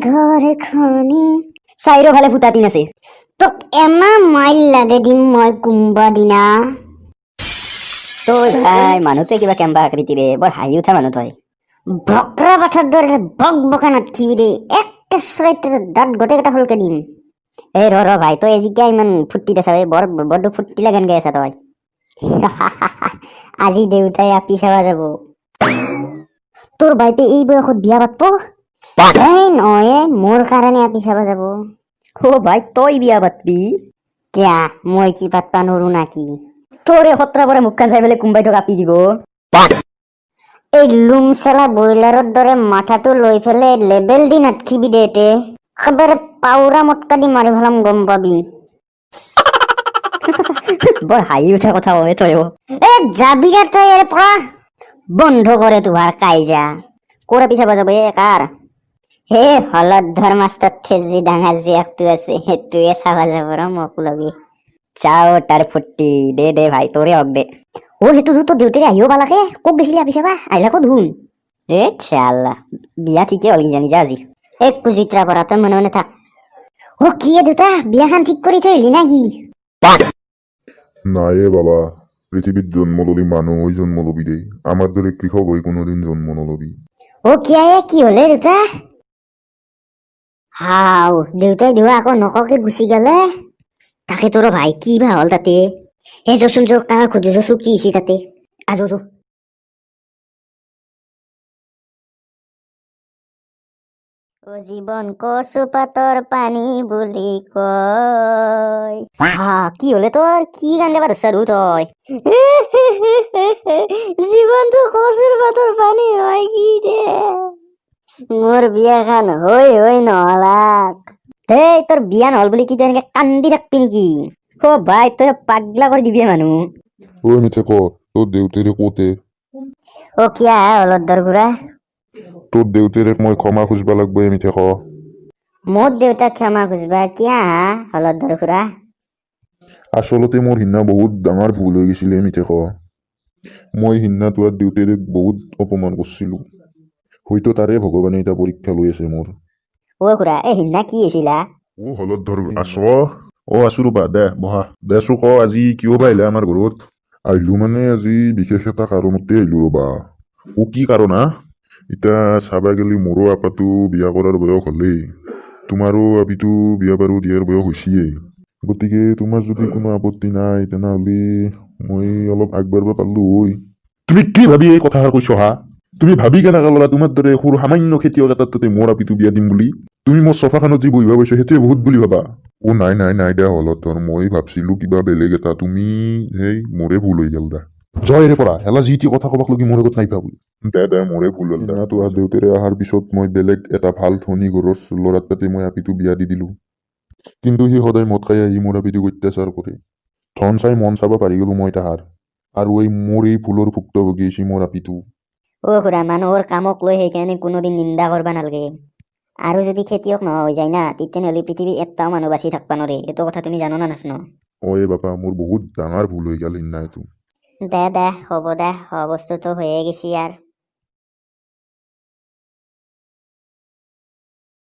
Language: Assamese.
ঘৰ এখনি চাইৰো ভালে ফুটা তিন আছে তোক এমাহ মাইল লাগে দিম মই কোনবা দিনা তই ভাই মানুহটোৱে কিবা কেম্বা আকৃতিৰে বৰ হাঁহি উঠা মানুহ তই বকৰা বাঠৰ দৰে বক বকা নাথকিবি দেই একটা চৰাইটোৰ দাঁত গোটেইকেইটা ফুলকে দিম এই ৰ ভাই তই এজিকা ইমান ফুৰ্তি দেছা বৰটো ফুৰ্তি লাগেন গাই আছা তই আজি দেউতাই আপি চাবা যাব তোৰ বাইপে এই বয়সত বিয়া পাতব এই নহয় মোৰ কাৰণে আপি চাবা যাব অ ভাই তই বিয়া পাতবি কিয়া মই কি পাতবা নৰো নাকি তোৰে সত্ৰা পৰা মুখখন চাই পেলাই কোনবাই তোক আপি দিব এই লুমচেলা ব্ৰইলাৰৰ দৰে মাথাটো লৈ পেলাই লেবেল দি নাথকিবি দে তে একেবাৰে পাউৰা মটকা দি মাৰি পেলাম গম পাবি বৰ হাঁহি উঠা কথা হয় তই এ যাবি না তই ইয়াৰ পৰা বন্ধ কৰে তোমাৰ কাইজা ক'ৰ আপি চাবা যাব কাৰ হে হলধৰ মাষ্টৰ থেজি ডাঙৰ জীয়েকটো আছে সেইটোৱে চাবা যাব ৰ মোক লবি চাও তাৰ ফুৰ্তি দে ভাই তোৰে হক দে অ সেইটো তোৰ দেউতাৰে আহিব পালাকে ক'ত গৈছিলি আপি চাবা আহিলা ক'ত শুন এ চাল্লা বিয়া ঠিকে হ'ল কিজানি যা আজি এই কুজিত্ৰা পৰা তই মনে মনে থাক অ কি দেউতা বিয়াখন ঠিক কৰি থৈ আহিলি নাকি নাই বাবা পৃথিবীত জন্ম ললি মানুহ হৈ জন্ম লবি দেই আমার দরে কৃষক হয়ে কোনোদিন জন্ম নলবি অ কিয়া কি হলে দেউতা হাও দেউতাই দেউতা আকৌ নককে গুচি গেলে তাকে তোৰ ভাই কি বা হ'ল তাতে এই যচোন যক তাক সুধি যচো কি হৈছে তাতে আজ যো ও জীৱন কচু পাতৰ পানী বুলি কয় কি হলে তোৰ কি গান গাবা ধৰছাৰু তই জীৱনটো কচুৰ পাতৰ পানী হয় কি দে মোৰ বিয়াখন হৈ নহলাক এই তোৰ বিয়া নহল বুলি কি তই এনেকে কান্দি থাকবি নেকি অ ভাই তই পাগলা কৰি দিবি মানুহ ওই মিঠে ক তোৰ দেউতেৰে কোতে ও কিয়া হলদৰ গুড়া তোৰ দেউতেৰে মই ক্ষমা খুঁজবা লাগবো এই মিঠে ক মোৰ দেউতাক ক্ষমা খুঁজবা কিয়া হলদৰ গুড়া আসলতে মোৰ হিন্না বহুত ডাঙৰ ভুল হৈ গৈছিল এই মিঠে ক মই হিন্না তোর দেউতেরে বহুত অপমান করছিলো হয়তো তারে ভগবানে এটা পরীক্ষা লৈ আছে মোর অ খুৰা এই সিদিনা কি হৈছিলা ও হলধৰ আছ আছো ৰবা দে বহা দেছো ক আজি কিয় বা আহিলে আমাৰ ঘৰত আহিলো মানে আজি বিশেষ এটা কাৰণতে আহিলো ৰবা ও কি কাৰণ এতিয়া চাবা গেলি মোৰো আপাতো বিয়া কৰাৰ বয়স হলেই তোমাৰো আপিতো বিয়া বাৰু দিয়াৰ বয়স হৈছিয়েই গতিকে তোমাৰ যদি কোনো আপত্তি নাই তেনেহলে মই অলপ আগবাঢ়িব পাৰলো হয় তুমি কি ভাবি এই কথাষাৰ কৈছ তুমি ভাবি কেনেকৈ ল'লা তোমাৰ দৰে সৰু সামান্য খেতিয়ক এটাৰ তাতে মোৰ আপিটো বিয়া দিম বুলি তুমি মোৰ চফাখনত যি বহিব পাইছো সেইটোৱে বহুত বুলি ভাবা ও নাই দে হলধৰ মই ভাবছিলো কিবা বেলেগ এটা তুমি সেই মোৰে ভুল হৈ গেল দা জয়ৰে পৰা হেলা যি টি কথা কবাক লগি মোৰ আগত নাই পাবি দে মোৰে ভুল হ'ল দা তোমাৰ দেউতাৰে অহাৰ পিছত মই বেলেগ এটা ভাল ধনী ঘৰৰ ল'ৰাৰ তাতে মই আপিটো বিয়া দি দিলো কিন্তু সি সদায় মদ খাই আহি মোৰ আপিটোক অত্যাচাৰ কৰে ধন চাই মন চাব পাৰি গলো মই তাহাৰ আৰু এই মোৰ এই ভুলৰ ভুক্তভোগী হৈছে মোৰ আপিটো অ খুৰা মানুহৰ কামক লৈ সেইকাৰণে কোনোদিন নিন্দা কৰবা নালাগে আৰু যদি খেতিয়ক নোহোৱা হৈ যায় না তেতিয়াহ'লে পৃথিৱীত এটাও মানুহ বাচি থাকবা নৰে এইটো কথা তুমি জানো না নাচনো অ বাবা মোৰ বহুত ডাঙৰ ভুল হৈ গেল সিদিনা এইটো দে হ'ব দে বস্তুটো হৈয়ে গেছি আৰু